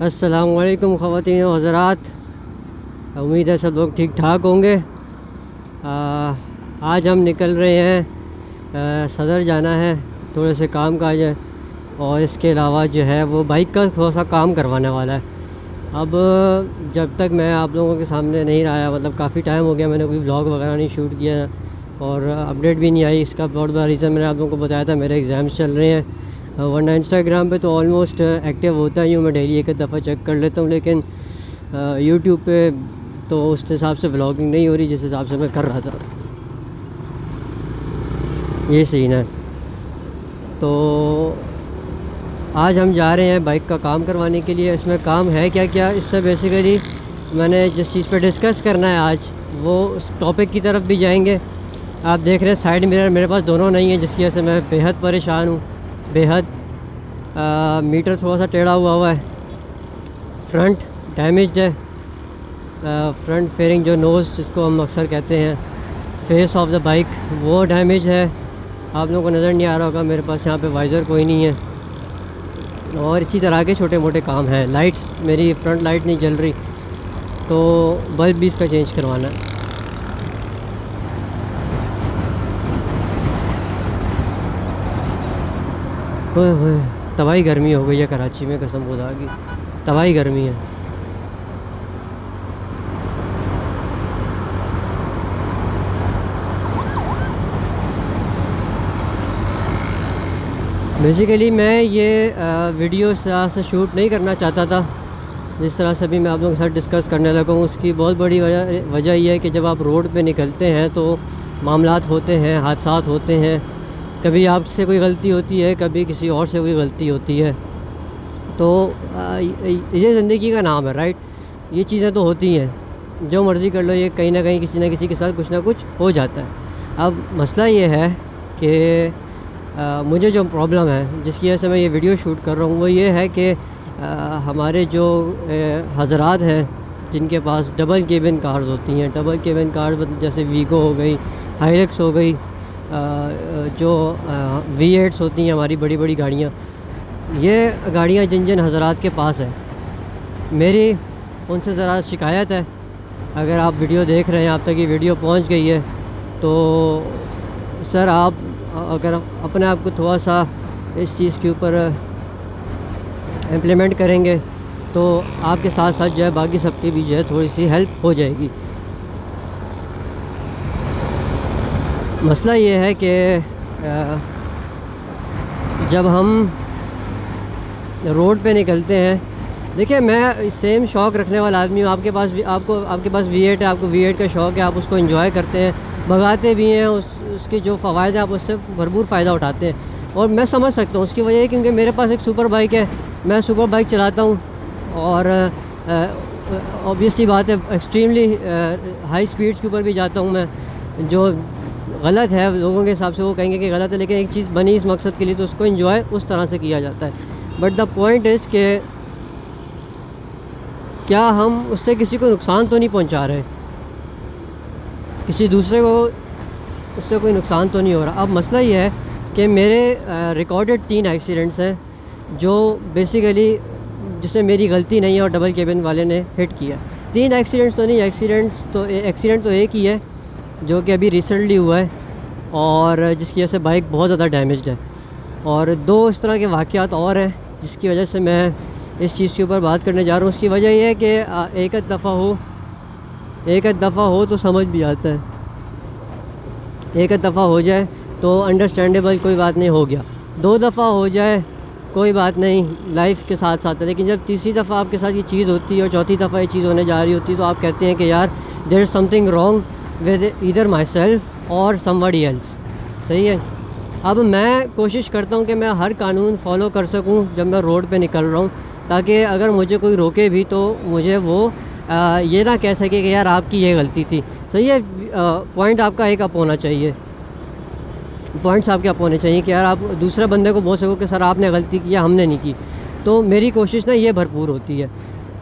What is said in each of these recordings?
अस्सलामुअलैकुम ख़वातीन व हज़रात, उम्मीद है सब लोग ठीक ठाक होंगे। आज हम निकल रहे हैं, सदर जाना है, थोड़े से काम काज है और इसके अलावा जो है वो बाइक का थोड़ा सा काम करवाने वाला है। अब जब तक मैं आप लोगों के सामने नहीं आया, मतलब काफ़ी टाइम हो गया, मैंने कोई व्लॉग वगैरह नहीं शूट किया और अपडेट भी नहीं आई। इसका बहुत बड़ा रीज़न मैंने आप लोगों को बताया था, मेरे एग्ज़ाम्स चल रहे हैं। वरना इंस्टाग्राम पे तो ऑलमोस्ट एक्टिव होता ही हूँ मैं, डेली एक दफ़ा चेक कर लेता हूँ, लेकिन यूट्यूब पे तो उस हिसाब से व्लॉगिंग नहीं हो रही जिस हिसाब से मैं कर रहा था। ये सीन है। तो आज हम जा रहे हैं बाइक का काम करवाने के लिए। इसमें काम है क्या क्या, इससे बेसिकली मैंने जिस चीज़ पे डिस्कस करना है आज, वो उस टॉपिक की तरफ भी जाएंगे। आप देख रहे हैं साइड मिरर मेरे पास दोनों नहीं है, जिसकी वजह से मैं बेहद परेशान हूँ, बेहद। मीटर थोड़ा सा टेढ़ा हुआ है, फ्रंट डैमेज्ड है, फ्रंट फेयरिंग जो नोज़ जिसको हम अक्सर कहते हैं, फेस ऑफ द बाइक, वो डैमेज है। आप लोगों को नज़र नहीं आ रहा होगा, मेरे पास यहाँ पे वाइज़र कोई नहीं है। और इसी तरह के छोटे मोटे काम हैं। लाइट्स, मेरी फ्रंट लाइट नहीं जल रही, तो बल्ब भी इसका चेंज करवाना है। ओए तबाही गर्मी हो गई है कराची में, कसम खुदा की तबाही गर्मी है। बेसिकली मैं ये वीडियो से शूट नहीं करना चाहता था, जिस तरह से भी मैं आप लोगों के साथ डिस्कस करने लगा हूँ। उसकी बहुत बड़ी वजह यह है कि जब आप रोड पे निकलते हैं तो मामलात होते हैं, हादसात होते हैं, कभी आपसे कोई गलती होती है, कभी किसी और से कोई गलती होती है। तो ये ज़िंदगी का नाम है, राइट। ये चीज़ें तो होती हैं, जो मर्ज़ी कर लो, ये कहीं ना कहीं किसी न किसी के साथ कुछ ना कुछ हो जाता है। अब मसला ये है कि मुझे जो प्रॉब्लम है जिसकी वजह से मैं ये वीडियो शूट कर रहा हूँ, वो ये है कि हमारे जो हज़रात हैं जिनके पास डबल केबिन कार्स होती हैं, डबल केबिन कार्स मतलब जैसे वीगो हो गई, हाइलक्स हो गई, जो V8s होती हैं, हमारी बड़ी बड़ी गाड़ियाँ, ये गाड़ियाँ जिन जिन हज़रात के पास है, मेरी उनसे ज़रा शिकायत है। अगर आप वीडियो देख रहे हैं, आप तक ये वीडियो पहुंच गई है, तो सर आप अगर अपने आप को थोड़ा सा इस चीज़ के ऊपर इम्प्लीमेंट करेंगे तो आपके साथ साथ जो है बाकी सबकी भी जो है थोड़ी सी हेल्प हो जाएगी। मसला ये है कि जब हम रोड पे निकलते हैं, देखिए मैं सेम शौक़ रखने वाला आदमी हूँ। आपके पास V8 है, आपको V8 का शौक़ है, आप उसको एंजॉय करते हैं, भगाते भी हैं, उसके जो फ़वायद हैं आप उससे भरपूर फ़ायदा उठाते हैं। और मैं समझ सकता हूँ उसकी वजह, क्योंकि मेरे पास एक सुपर बाइक है, मैं सुपर बाइक चलाता हूँ और ऑब्वियस सी बात है एक्सट्रीमली हाई स्पीड्स के ऊपर भी जाता हूँ मैं। जो गलत है लोगों के हिसाब से वो कहेंगे कि गलत है, लेकिन एक चीज़ बनी इस मकसद के लिए तो उसको एंजॉय उस तरह से किया जाता है। बट द पॉइंट इज़ कि क्या हम उससे किसी को नुकसान तो नहीं पहुंचा रहे, किसी दूसरे को उससे कोई नुकसान तो नहीं हो रहा। अब मसला ये है कि मेरे रिकॉर्डेड 3 एक्सीडेंट्स हैं जो बेसिकली जिसमें मेरी गलती नहीं है और डबल केबिन वाले ने हिट किया। 3 एक्सीडेंट्स तो नहीं, एक्सीडेंट तो एक ही है जो कि अभी रिसेंटली हुआ है और जिसकी वजह से बाइक बहुत ज़्यादा डैमेज्ड है। और 2 इस तरह के वाक़यात और हैं जिसकी वजह से मैं इस चीज़ के ऊपर बात करने जा रहा हूँ। उसकी वजह यह है कि एक दफ़ा हो तो समझ भी आता है, एक दफ़ा हो जाए तो अंडरस्टैंडेबल, कोई बात नहीं, हो गया। 2 दफ़ा हो जाए कोई बात नहीं, लाइफ के साथ साथ है। लेकिन जब तीसरी दफ़ा आपके साथ ये चीज़ होती है और चौथी दफ़ा ये चीज़ होने जा रही होती है, तो आप कहते हैं कि यार there is something wrong with either myself और समबडी एल्स। सही है। अब मैं कोशिश करता हूँ कि मैं हर कानून फॉलो कर सकूँ जब मैं रोड पे निकल रहा हूँ, ताकि अगर मुझे कोई रोके भी तो मुझे वो ये ना कह सके कि यार आपकी ये गलती थी। सही है। पॉइंट आपका एक अप होना चाहिए, पॉइंट्स आपके अप होने चाहिए कि यार आप दूसरे बंदे को बोल सको कि सर आपने गलती किया, हमने नहीं की। तो मेरी कोशिश ना ये भरपूर होती है।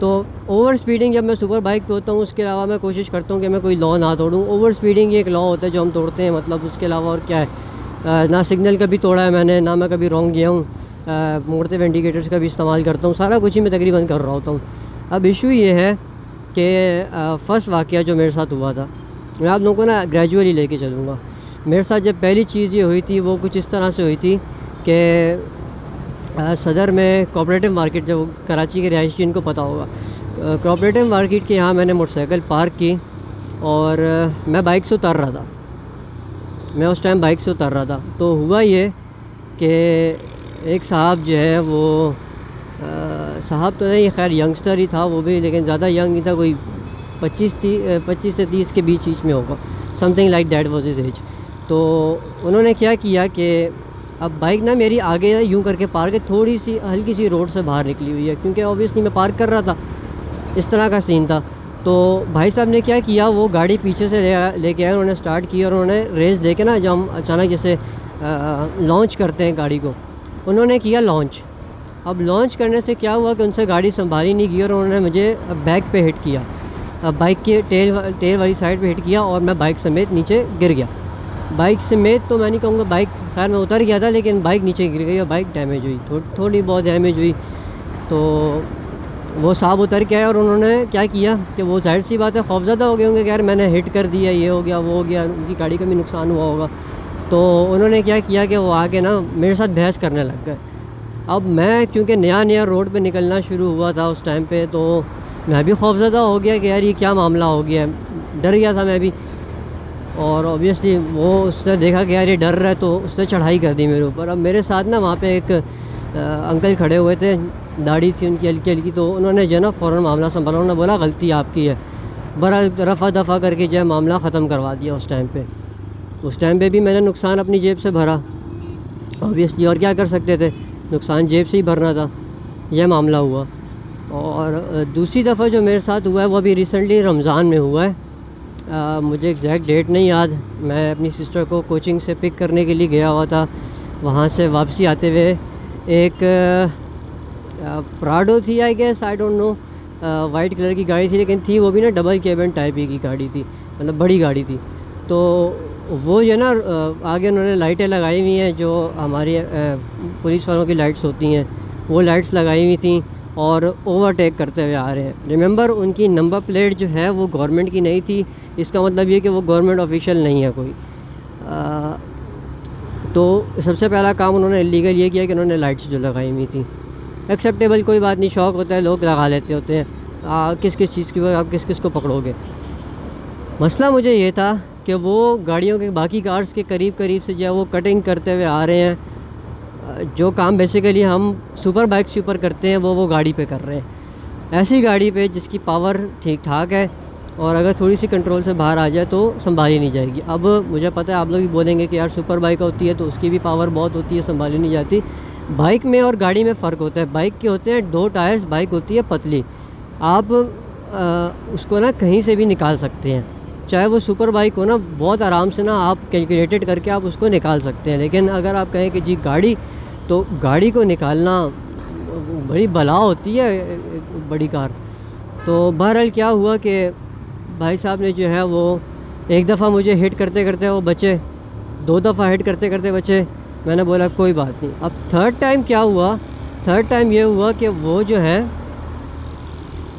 तो ओवर स्पीडिंग जब मैं सुपर बाइक पे होता हूँ, उसके अलावा मैं कोशिश करता हूँ कि मैं कोई लॉ ना तोड़ूँ। ओवर स्पीडिंग ये एक लॉ होता है जो हम तोड़ते हैं, मतलब उसके अलावा और क्या है। ना सिग्नल कभी तोड़ा है मैंने, ना मैं कभी रॉन्ग गया हूँ, मोड़ते हुए इंडिकेटर्स का भी इस्तेमाल करता हूँ, सारा कुछ ही मैं तकरीबन कर रहा होता हूँ। अब इशू ये है कि फ़र्स्ट वाक़या जो मेरे साथ हुआ था, मैं आप लोगों को ना ग्रेजुअली लेके चलूँगा। मेरे साथ जब पहली चीज़ ये हुई थी वो कुछ इस तरह से हुई थी कि सदर में कोऑपरेटिव मार्केट, जो कराची के रिहायशी जिनको पता होगा, कोऑपरेटिव मार्केट के यहाँ मैंने मोटरसाइकिल पार्क की और मैं बाइक से उतर रहा था। मैं उस टाइम बाइक से उतर रहा था तो हुआ ये कि एक साहब जो है वो साहब तो नहीं, खैर यंगस्टर ही था वो भी, लेकिन ज़्यादा यंग नहीं था, कोई 25 से 30 के बीच में होगा, something like that was his age. तो उन्होंने क्या किया कि अब बाइक ना मेरी आगे यूं करके पार्क है, थोड़ी सी हल्की सी रोड से बाहर निकली हुई है, क्योंकि ऑब्वियसली मैं पार्क कर रहा था, इस तरह का सीन था। तो भाई साहब ने क्या किया, वो गाड़ी पीछे से लेके आए, उन्होंने स्टार्ट किया और उन्होंने रेस दे के ना, जब हम अचानक जैसे लॉन्च करते हैं गाड़ी को, उन्होंने किया लॉन्च। अब लॉन्च करने से क्या हुआ कि उनसे गाड़ी संभाली नहीं गई और उन्होंने मुझे बैक पे हिट किया, बाइक के टेल वाली साइड पे हिट किया और मैं बाइक समेत नीचे गिर गया। बाइक समेत तो मैं नहीं कहूँगा, बाइक खैर मैं उतर गया था, लेकिन बाइक नीचे गिर गई और बाइक डैमेज हुई, थोड़ी बहुत डैमेज हुई। तो वो साहब उतर के आए और उन्होंने क्या किया कि वो जाहिर सी बात है खौफज़दा हो गए होंगे कि यार मैंने हिट कर दिया, ये हो गया वो हो गया, उनकी गाड़ी का भी नुकसान हुआ होगा। तो उन्होंने क्या किया कि वो आके ना मेरे साथ बहस करने लग गए। अब मैं क्योंकि नया रोड पे निकलना शुरू हुआ था उस टाइम पे, तो मैं भी खौफज़दा हो गया कि यार ये क्या मामला हो गया है, डर गया था मैं भी। और ऑब्वियसली वो उसने देखा कि यार ये डर रहा है, तो उसने चढ़ाई कर दी मेरे ऊपर। अब मेरे साथ ना वहाँ पे एक अंकल खड़े हुए थे, दाढ़ी थी उनकी हल्की हल्की, तो उन्होंने जो ना फ़ौरन मामला संभाला, उन्होंने बोला गलती आपकी है, बड़ा रफ़ा दफ़ा करके जो है मामला ख़त्म करवा दिया। उस टाइम पे भी मैंने नुकसान अपनी जेब से भरा ऑब्वियसली, और क्या कर सकते थे, नुकसान जेब से ही भरना था, यह मामला हुआ। और दूसरी दफ़ा जो मेरे साथ हुआ है वो अभी रिसेंटली रमज़ान में हुआ है, मुझे एग्जैक्ट डेट नहीं याद। मैं अपनी सिस्टर को कोचिंग से पिक करने के लिए गया हुआ था, वहाँ से वापसी आते हुए एक प्राडो थी, I guess, I don't know, white colour की गाड़ी थी, लेकिन थी वो भी ना डबल केबिन टाइप की गाड़ी थी, मतलब बड़ी गाड़ी थी। तो वो जो है ना आगे उन्होंने लाइटें लगाई हुई हैं, जो हमारी पुलिस वालों की लाइट्स होती हैं, वो लाइट्स लगाई हुई थी और ओवरटेक करते हुए आ रहे हैं। रिमेंबर उनकी नंबर प्लेट जो है वो गवर्नमेंट की नहीं थी, इसका मतलब ये कि वो गवर्नमेंट ऑफिशियल नहीं है कोई। तो सबसे पहला काम उन्होंने इलीगल ये किया कि उन्होंने लाइट्स जो लगाई हुई थी, एक्सेप्टेबल, कोई बात नहीं, शौक़ होता है, लोग लगा लेते होते हैं, किस चीज़ की आप किस को पकड़ोगे। मसला मुझे ये था कि वो गाड़ियों के बाकी कार्स के करीब से जो है वो कटिंग करते हुए आ रहे हैं, जो काम बेसिकली हम सुपर बाइक से ऊपर करते हैं वो गाड़ी पे कर रहे हैं, ऐसी गाड़ी पे जिसकी पावर ठीक ठाक है और अगर थोड़ी सी कंट्रोल से बाहर आ जाए तो संभाली नहीं जाएगी। अब मुझे पता है आप लोग भी बोलेंगे कि यार सुपर बाइक होती है तो उसकी भी पावर बहुत होती है, संभाली नहीं जाती। बाइक में और गाड़ी में फ़र्क होता है, बाइक के होते हैं 2 टायर्स, बाइक होती है पतली, आप उसको ना कहीं से भी निकाल सकते हैं, चाहे वो सुपर बाइक हो ना, बहुत आराम से ना आप कैलकुलेटेड करके आप उसको निकाल सकते हैं। लेकिन अगर आप कहें कि जी गाड़ी, तो गाड़ी को निकालना बड़ी बला होती है, बड़ी कार। तो बहरहाल क्या हुआ कि भाई साहब ने जो है वो एक दफ़ा मुझे हिट करते करते वो बचे, 2 दफ़ा हिट करते करते बचे, मैंने बोला कोई बात नहीं। अब थर्ड टाइम क्या हुआ, थर्ड टाइम ये हुआ कि वो जो है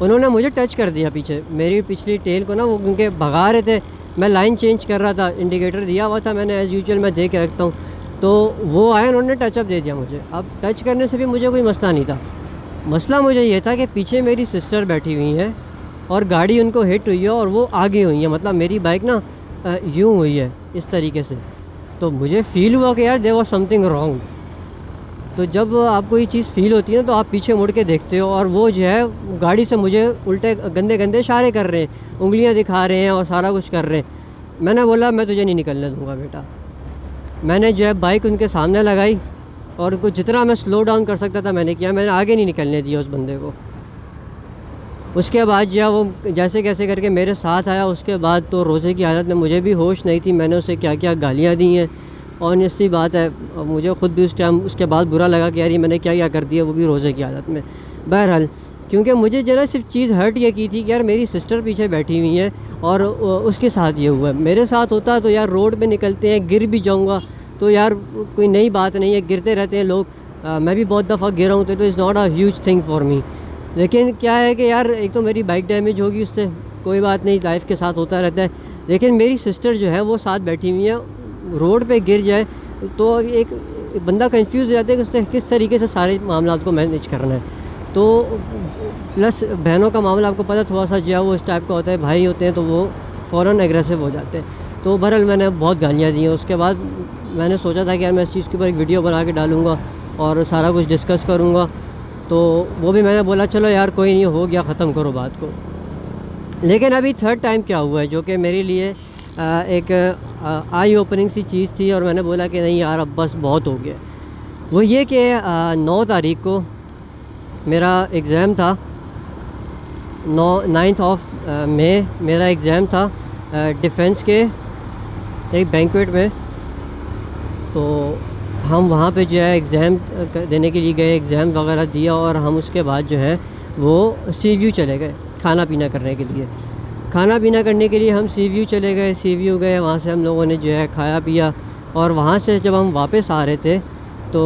उन्होंने मुझे टच कर दिया पीछे, मेरी पिछली टेल को ना, वो क्योंकि भगा रहे थे, मैं लाइन चेंज कर रहा था, इंडिकेटर दिया हुआ था मैंने, एज़ यूजुअल मैं दे के रखता हूँ, तो वो आए, उन्होंने टचअप दे दिया मुझे। अब टच करने से भी मुझे कोई मसला नहीं था, मसला मुझे ये था कि पीछे मेरी सिस्टर बैठी हुई है और गाड़ी उनको हिट हुई है और वो आगे हुई है, मतलब मेरी बाइक ना यूँ हुई है इस तरीके से। तो मुझे फ़ील हुआ कि यार देयर वाज समथिंग रॉन्ग। तो जब आपको ये चीज़ फ़ील होती है ना, तो आप पीछे मुड़ के देखते हो और वो जो है गाड़ी से मुझे उल्टे गंदे गंदे इशारे कर रहे हैं, उंगलियां दिखा रहे हैं और सारा कुछ कर रहे हैं। मैंने बोला मैं तुझे नहीं निकलने दूंगा बेटा। मैंने जो है बाइक उनके सामने लगाई और उनको जितना मैं स्लो डाउन कर सकता था मैंने किया, मैंने आगे नहीं निकलने दिया उस बंदे को। उसके बाद जो है वो जैसे कैसे करके मेरे साथ आया, उसके बाद तो रोज़े की हालत में मुझे भी होश नहीं थी, मैंने उसे क्या क्या गालियाँ दी हैं। ऑनेस्ट सी बात है, मुझे ख़ुद भी उस टाइम उसके बाद बुरा लगा कि यार ये मैंने क्या क्या कर दिया, वो भी रोज़े की हालत में। बहरहाल क्योंकि मुझे जरा सिर्फ चीज़ हर्ट ये की थी कि यार मेरी सिस्टर पीछे बैठी हुई है और उसके साथ ये हुआ है। मेरे साथ होता तो यार रोड पे निकलते हैं, गिर भी जाऊंगा तो यार कोई नई बात नहीं है, गिरते रहते हैं लोग। मैं भी बहुत दफ़ा गिरा हूँ, तो is not a huge thing for me. लेकिन क्या है कि यार एक तो मेरी बाइक डैमेज होगी, उससे कोई बात नहीं, लाइफ के साथ होता रहता है। लेकिन मेरी सिस्टर जो है वो साथ बैठी हुई है, रोड पे गिर जाए तो एक बंदा कंफ्यूज हो जाता है कि उससे किस तरीके से सारे मामला को मैनेज करना है। तो प्लस बहनों का मामला आपको पता थोड़ा सा जो है वो इस टाइप का होता है, भाई होते हैं तो वो फ़ौरन एग्रेसिव हो जाते हैं। तो बहरहाल मैंने बहुत गालियाँ दी हैं। उसके बाद मैंने सोचा था कि यार मैं इस चीज़ के ऊपर एक वीडियो बना के डालूँगा और सारा कुछ डिस्कस करूँगा। तो वो भी मैंने बोला चलो यार कोई नहीं, हो गया, ख़त्म करो बात को। लेकिन अभी थर्ड टाइम क्या हुआ है जो कि मेरे लिए एक आई ओपनिंग सी चीज़ थी, और मैंने बोला कि नहीं यार अब बस बहुत हो गया। वो ये कि 9 तारीख को मेरा एग्ज़ाम था, 9th ऑफ मई मेरा एग्ज़ाम था डिफेंस के एक बैंक्वेट में। तो हम वहाँ पे जो है एग्ज़ाम देने के लिए गए, एग्ज़ाम वगैरह दिया, और हम उसके बाद जो है वो सी व्यू चले गए खाना पीना करने के लिए। खाना पीना करने के लिए हम सी व्यू चले गए, सी व्यू गए, वहाँ से हम लोगों ने जो है खाया पिया। और वहाँ से जब हम वापस आ रहे थे तो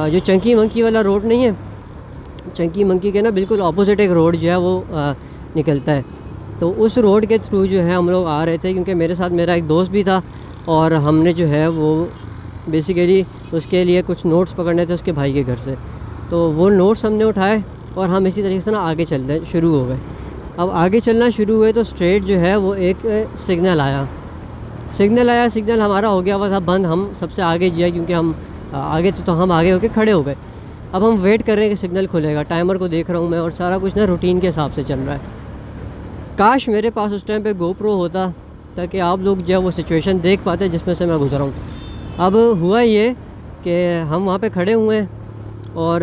जो चंकी मंकी वाला रोड नहीं है, चंकी मंकी के ना बिल्कुल ऑपोजिट एक रोड जो है वो निकलता है। तो उस रोड के थ्रू जो है हम लोग आ रहे थे, क्योंकि मेरे साथ मेरा एक दोस्त भी था, और हमने जो है वो बेसिकली उसके लिए कुछ नोट्स पकड़ने थे उसके भाई के घर से। तो वो नोट्स हमने उठाए और हम इसी तरीके से ना आगे चलने शुरू हो गए। अब आगे चलना शुरू हुए तो स्ट्रेट जो है वो एक सिग्नल आया, सिग्नल हमारा हो गया हुआ था बंद। हम सबसे आगे जो है, क्योंकि हम आगे थे तो हम आगे होके खड़े हो गए। अब हम वेट कर रहे हैं कि सिग्नल खुलेगा, टाइमर को देख रहा हूँ मैं, और सारा कुछ ना रूटीन के हिसाब से चल रहा है। काश मेरे पास उस टाइम पे GoPro होता ताकि आप लोग जो है वो सिचुएशन देख पाते जिसमें से मैं गुजरा हूँ। अब हुआ ये कि हम वहाँ पे खड़े हुए हैं, और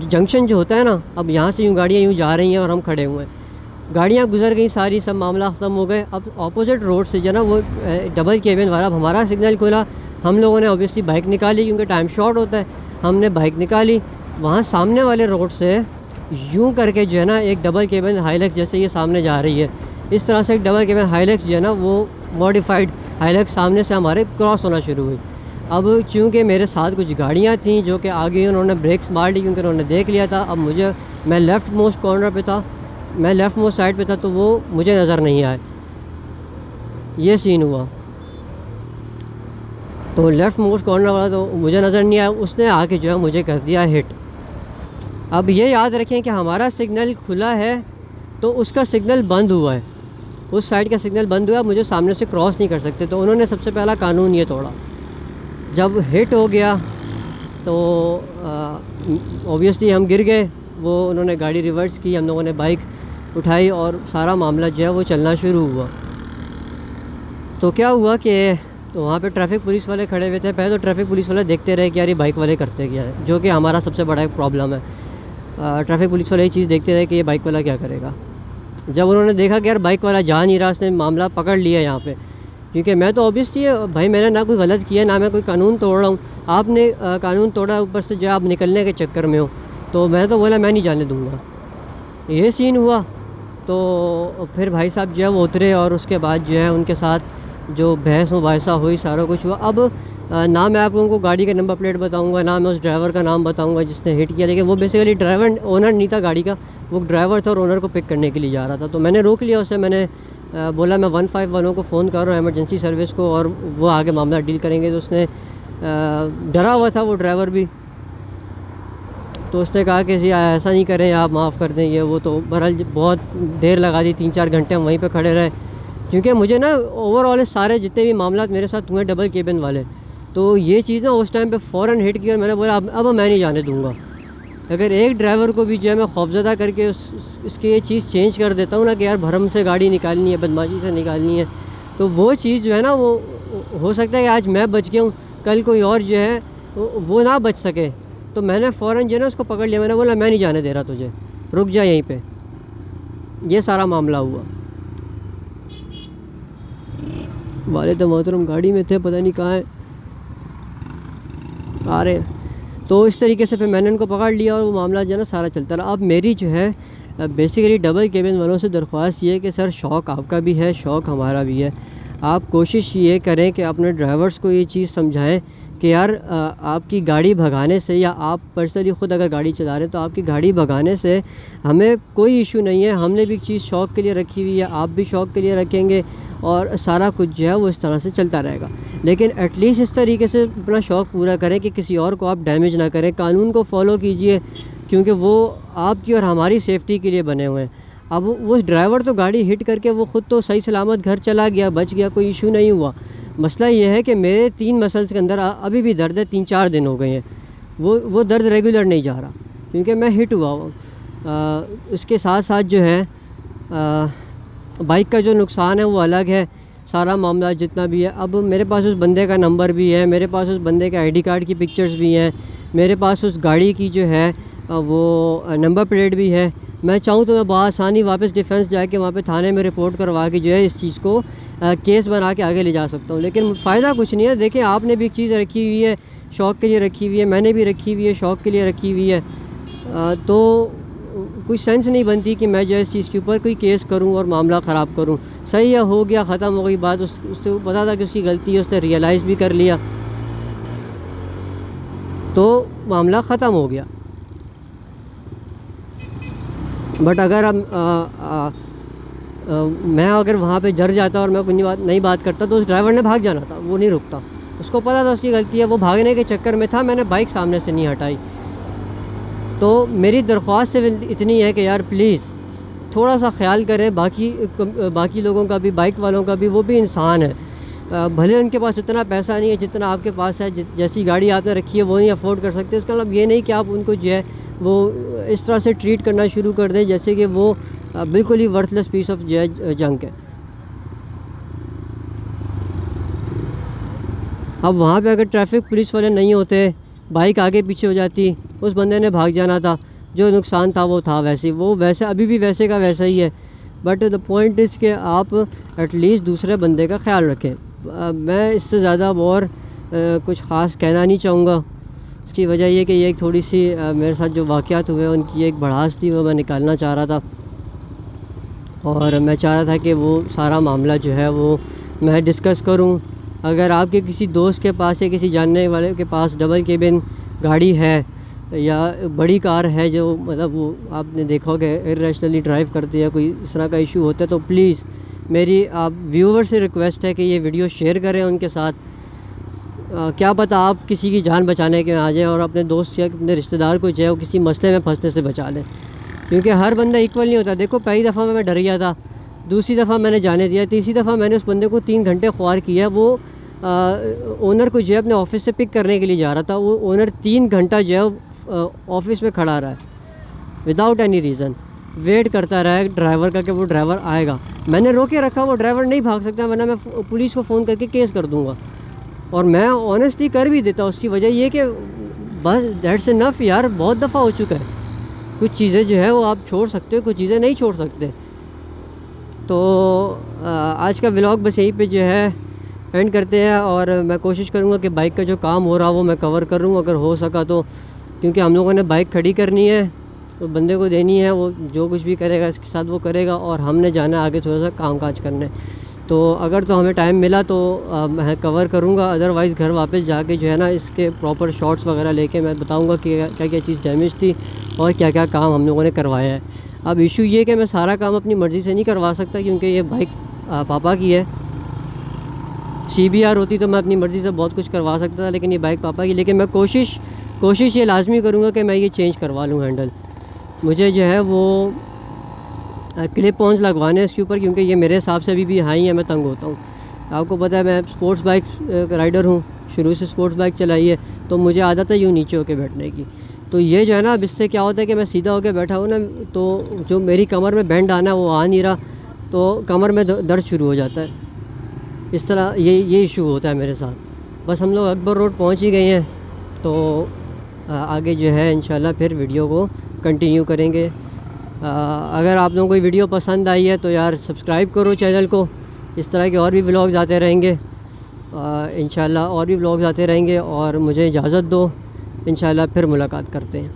जंक्शन जो होता है ना, अब यहाँ से यूँ गाड़ियाँ यूँ जा रही हैं और हम खड़े हुए हैं। गाड़ियाँ गुजर गई सारी, सब मामला ख़त्म हो गए। अब ऑपोजिट रोड से जो ना वो डबल केबिन वाला, अब हमारा सिग्नल खुला, हम लोगों ने ऑब्वियसली बाइक निकाली क्योंकि टाइम शॉर्ट होता है। हमने बाइक निकाली, वहाँ सामने वाले रोड से यूँ करके जो है ना एक डबल केबिन हाइलक्स जैसे ये सामने जा रही है, इस तरह से एक डबल केबिन हाइलक्स जो है ना वो मॉडिफाइड हाइलक्स सामने से हमारे क्रॉस होना शुरू हुई। अब चूँकि मेरे साथ कुछ गाड़ियाँ थीं जो कि आगे उन्होंने ब्रेक्स मार ली क्योंकि उन्होंने देख लिया था। अब मैं लेफ़्ट मोस्ट कॉर्नर पे था, मैं लेफ़्ट मोस्ट साइड पे था, तो वो मुझे नज़र नहीं आए। ये सीन हुआ। तो लेफ़्ट मोस्ट कॉर्नर वाला तो मुझे नज़र नहीं आया, उसने आके जो है मुझे कर दिया हिट। अब ये याद रखें कि हमारा सिग्नल खुला है तो उसका सिग्नल बंद हुआ है, उस साइड का सिग्नल बंद हुआ, मुझे सामने से क्रॉस नहीं कर सकते। तो उन्होंने सबसे पहला कानून ये तोड़ा। जब हिट हो गया तो ऑब्वियसली हम गिर गए, वो उन्होंने गाड़ी रिवर्स की, हम लोगों ने बाइक उठाई और सारा मामला जो है वो चलना शुरू हुआ। तो क्या हुआ कि तो वहाँ पे ट्रैफिक पुलिस वाले खड़े हुए थे। पहले तो ट्रैफिक पुलिस वाले देखते रहे कि यार ये बाइक वाले करते क्या है, जो कि हमारा सबसे बड़ा एक प्रॉब्लम है। ट्रैफिक पुलिस वाले ये चीज़ देखते रहे कि ये बाइक वाला क्या करेगा। जब उन्होंने देखा कि यार बाइक वाला जा नहीं रहा, उसने मामला पकड़ लिया यहाँ पे, क्योंकि मैं तो ऑब्वियसली भाई मैंने ना कोई गलत किया, ना मैं कोई कानून तोड़ रहा हूँ। आपने कानून तोड़ा, ऊपर से जो आप निकलने के चक्कर में हो, तो मैं तो बोला मैं नहीं जाने दूँगा। ये सीन हुआ। तो फिर भाई साहब जो है वो उतरे, और उसके बाद जो है उनके साथ जो बहस मुबाहिसा हुई, सारा कुछ हुआ। अब ना मैं आपको उनको गाड़ी का नंबर प्लेट बताऊंगा, ना मैं उस ड्राइवर का नाम बताऊंगा जिसने हिट किया, लेकिन वो बेसिकली ड्राइवर ओनर नहीं था गाड़ी का, वो ड्राइवर था और ओनर को पिक करने के लिए जा रहा था। तो मैंने रोक लिया उसे, मैंने बोला मैं 151 को फ़ोन कर रहा हूँ, एमरजेंसी सर्विस को, और वो आगे मामला डील करेंगे। तो उसने डरा हुआ था वो ड्राइवर भी, तो उसने कहा कि जी ऐसा नहीं करें, आप माफ़ कर दें ये वो। तो बहरहाल बहुत देर लगा दी, 3-4 घंटे हम वहीं पे खड़े रहे, क्योंकि मुझे ना ओवरऑल सारे जितने भी मामला मेरे साथ हुए डबल केबिन वाले, तो ये चीज़ ना उस टाइम पे फ़ौरन हिट की, और मैंने बोला अब मैं नहीं जाने दूँगा। अगर एक ड्राइवर को भी जो है मैं खौफज़दा करके उसकी ये चीज़ चेंज कर देता हूँ ना कि यार भरम से गाड़ी निकालनी है, बदमाशी से निकालनी है, तो वो चीज़ जो है ना वो हो सकता है कि आज मैं बच गया हूँ, कल कोई और जो है वो ना बच सके। तो मैंने फ़ौरन जो है ना उसको पकड़ लिया, मैंने बोला मैं नहीं जाने दे रहा तुझे, रुक जा यहीं पे। ये सारा मामला हुआ। वाले तो मोहतरम गाड़ी में थे, पता नहीं कहाँ है, आ रहे हैं। तो इस तरीके से फिर मैंने उनको पकड़ लिया और वो मामला जो है ना सारा चलता रहा। अब मेरी जो है बेसिकली डबल केबिन वालों से दरख्वास्त ये है कि सर शौक़ आपका भी है, शौक़ हमारा भी है। आप कोशिश ये करें कि अपने ड्राइवर्स को ये चीज़ समझाएं कि यार आपकी गाड़ी भगाने से, या आप पर्सनली ख़ुद अगर गाड़ी चला रहे हैं तो आपकी गाड़ी भगाने से हमें कोई इशू नहीं है। हमने भी चीज़ शौक़ के लिए रखी हुई है, आप भी शौक़ के लिए रखेंगे और सारा कुछ जो है वो इस तरह से चलता रहेगा। लेकिन एटलीस्ट इस तरीके से अपना शौक़ पूरा करें कि किसी और को आप डैमेज ना करें। कानून को फॉलो कीजिए क्योंकि वो आपकी और हमारी सेफ्टी के लिए बने हुए हैं। अब वो ड्राइवर तो गाड़ी हिट करके वो ख़ुद तो सही सलामत घर चला गया, बच गया, कोई इशू नहीं हुआ। मसला ये है कि मेरे 3 मसल्स के अंदर अभी भी दर्द है, 3-4 दिन हो गए हैं। वो दर्द रेगुलर नहीं जा रहा क्योंकि मैं हिट हुआ हूँ। उसके साथ साथ जो है बाइक का जो नुकसान है वो अलग है, सारा मामला जितना भी है। अब मेरे पास उस बंदे का नंबर भी है, मेरे पास उस बंदे के आईडी कार्ड की पिक्चर्स भी हैं, मेरे पास उस गाड़ी की जो है वो नंबर प्लेट भी है। मैं चाहूँ तो मैं बआसानी वापस डिफेंस जाके वहाँ पे थाने में रिपोर्ट करवा के जो है इस चीज़ को केस बना के आगे ले जा सकता हूँ। लेकिन फ़ायदा कुछ नहीं है। देखें, आपने भी एक चीज़ रखी हुई है, शौक़ के लिए रखी हुई है, मैंने भी रखी हुई है, शौक़ के लिए रखी हुई है। तो कोई सेंस नहीं बनती कि मैं जो है इस चीज़ के ऊपर कोई केस करूं और मामला ख़राब करूं। सही है, हो गया, ख़त्म हो गई बात। उससे पता था कि उसकी गलती है, उसने रियलाइज़ भी कर लिया, तो मामला ख़त्म हो गया। बट अगर मैं अगर वहाँ पे डर जाता और मैं कोई नहीं बात करता तो उस ड्राइवर ने भाग जाना था, वो नहीं रुकता। उसको पता था उसकी गलती है, वो भागने के चक्कर में था, मैंने बाइक सामने से नहीं हटाई। तो मेरी दरख्वास्त इतनी है कि यार प्लीज़ थोड़ा सा ख्याल करें बाकी लोगों का भी, बाइक वालों का भी। वो भी इंसान है, भले उनके पास इतना पैसा नहीं है जितना आपके पास है, जैसी गाड़ी आपने रखी है वो नहीं अफोर्ड कर सकते। इसका मतलब ये नहीं कि आप उनको जो है वो इस तरह से ट्रीट करना शुरू कर दें जैसे कि वो बिल्कुल ही वर्थलेस पीस ऑफ जंक है। अब वहाँ पे अगर ट्रैफिक पुलिस वाले नहीं होते, बाइक आगे पीछे हो जाती, उस बंदे ने भाग जाना था। जो नुकसान था वो था वैसे, वो वैसे अभी भी वैसे का वैसा ही है। बट द पॉइंट इज़ कि आप एटलीस्ट दूसरे बंदे का ख्याल रखें। मैं इससे ज़्यादा और कुछ ख़ास कहना नहीं चाहूँगा। उसकी वजह ये कि ये एक थोड़ी सी मेरे साथ जो वाक़यात हुए उनकी एक भड़ास थी, वो मैं निकालना चाह रहा था। और मैं चाह रहा था कि वो सारा मामला जो है वो मैं डिस्कस करूं। अगर आपके किसी दोस्त के पास या किसी जानने वाले के पास डबल केबिन गाड़ी है या बड़ी कार है, जो मतलब वो आपने देखा होगा इर्रेशनली ड्राइव करते हैं, कोई इस तरह का इशू होता है, तो प्लीज़ मेरी आप व्यूवर से रिक्वेस्ट है कि ये वीडियो शेयर करें उनके साथ। क्या पता आप किसी की जान बचाने के आ जाएं और अपने दोस्त या अपने रिश्तेदार को जो है वो किसी मसले में फंसने से बचा लें, क्योंकि हर बंदा इक्वल नहीं होता। देखो, पहली दफ़ा मैं डर गया था, दूसरी दफ़ा मैंने जाने दिया, तीसरी दफ़ा मैंने उस बंदे को 3 घंटे ख्वार किया। वो ओनर को जो है अपने ऑफ़िस से पिक करने के लिए जा रहा था, वो ओनर 3 घंटा जो है ऑफ़िस में खड़ा रहा है विदाउट एनी रीज़न, वेट करता रहा है ड्राइवर का कि वो ड्राइवर आएगा। मैंने रोके रखा, वो ड्राइवर नहीं भाग सकता, वरना मैं पुलिस को फ़ोन करके केस कर दूँगा। और मैं ऑनेस्टली कर भी देता। उसकी वजह ये कि बस दैट्स इनफ यार, बहुत दफ़ा हो चुका है। कुछ चीज़ें जो है वो आप छोड़ सकते हो, कुछ चीज़ें नहीं छोड़ सकते। तो आज का व्लॉग बस यहीं पे जो है एंड करते हैं। और मैं कोशिश करूँगा कि बाइक का जो काम हो रहा वो मैं कवर करूँ अगर हो सका तो, क्योंकि हम लोगों ने बाइक खड़ी करनी है, तो बंदे को देनी है, वो जो कुछ भी करेगा इसके साथ वो करेगा, और हमने जाना है आगे थोड़ा सा काम काज करने। तो अगर तो हमें टाइम मिला तो मैं कवर करूँगा, अदरवाइज़ घर वापस जाके जो है ना इसके प्रॉपर शॉट्स वगैरह लेके मैं बताऊँगा कि क्या क्या चीज़ डैमेज थी और क्या क्या काम हम लोगों ने करवाया है। अब इशू ये कि मैं सारा काम अपनी मर्ज़ी से नहीं करवा सकता, क्योंकि ये बाइक पापा की है। CBR होती तो मैं अपनी मर्ज़ी से बहुत कुछ करवा सकता था, लेकिन ये बाइक पापा की। लेकिन मैं कोशिश ये लाजमी करूँगा कि मैं ये चेंज करवा लूँ हैंडल। मुझे जो है वो क्लिप ऑन्स लगवाने इसके ऊपर, क्योंकि ये मेरे हिसाब से अभी भी हाई है, मैं तंग होता हूँ। आपको पता है मैं स्पोर्ट्स बाइक राइडर हूँ, शुरू से स्पोर्ट्स बाइक चलाई है, तो मुझे आदत है यूँ नीचे होकर बैठने की। तो ये जो है ना, अब इससे क्या होता है कि मैं सीधा होकर बैठा हूँ ना, तो जो मेरी कमर में बैंड आना है वो आ नहीं रहा, तो कमर में दर्द शुरू हो जाता है। इस तरह ये इशू होता है मेरे साथ। बस हम लोग अकबर रोड पहुँच ही गए हैं, तो आगे जो है इंशाल्लाह फिर वीडियो को कंटिन्यू करेंगे। अगर आप लोगों को वीडियो पसंद आई है तो यार सब्सक्राइब करो चैनल को। इस तरह के और भी व्लॉग्स आते रहेंगे, इंशाल्लाह और भी व्लॉग्स आते रहेंगे। और मुझे इजाज़त दो, इंशाल्लाह फिर मुलाकात करते हैं।